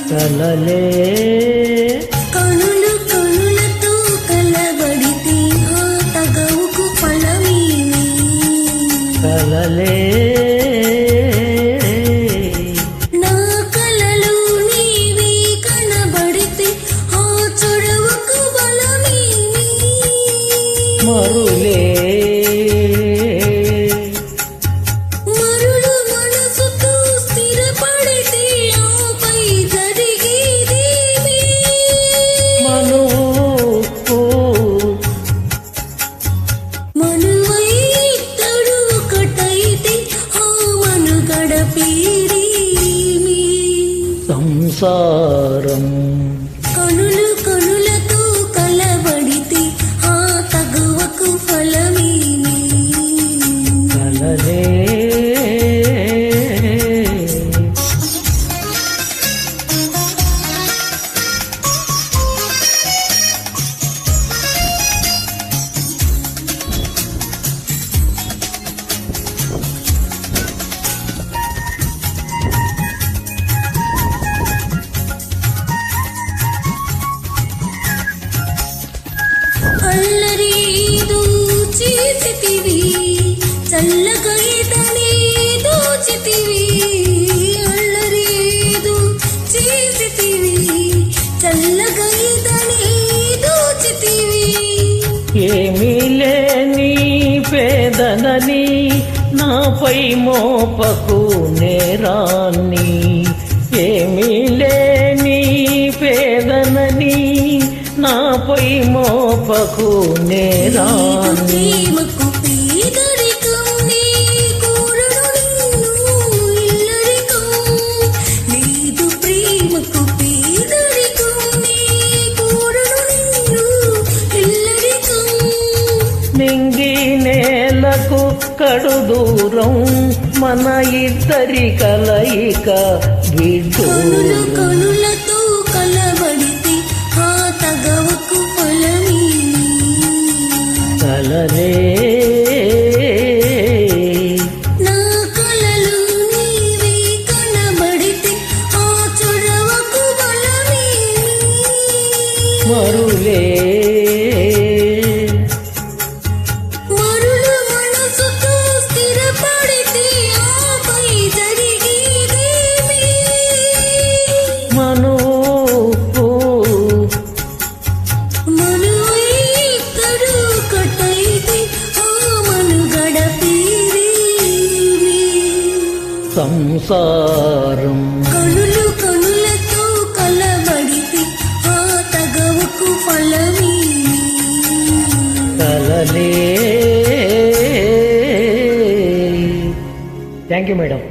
కలలే కనులు కనులతో కలబడితే ఆ తగవుకు ఫలమేమి కలలే నా కలలు నీవే కనబడితే ఆ చొరవకు బలమేమి మరులే మరులు మనసుతో స్థిరపడితే ఆపై జరిగేదేమి మనువై ఇద్దరు ఒకటైతే ఆ మనుగడ పేరేమి సంసారం కనులు కనులతో కలబడితే ఆ తగువకు ఫలమేమి కలలే అల్లరి దూచితివి చల్లగా ఈతనే దోచితివి అల్లరి దూచితివి చల్లగా ఈతనే దోచితివి ఏమీ లేని పేదనని నాపై మోపకు నేరాన్ని ఏమీ లేని పేదనని నాపై మోపకు నేరాన్ని ప్రేమకు పేదరికం నీ కోరను నిన్ను ఇల్లరికం లేదు ప్రేమకు పేదరికం నీ కోరను నిన్ను ఇల్లరికం నింగి నేలకు కడు దూరం మన ఇద్దరి కలయిక కనులు విడ్డూరం కనులతో కలబడితే ఆ తగవకు ఫలమేమి కలలే నా కలలు నీవే కనబడితే ఆ చొరవకు బలమేమి మరులే మరులు మనసుతో స్థిరపడితే ఆపై జరిగేదేమి మనువు మనువై ఇద్దరు ఒకటైతే ఆ మనుగడ పేరేమి సంసారం కనులు కనులతో కలబడితే ఆ తగవుకు ఫలమేమి కలలే థ్యాంక్ యూ మేడం.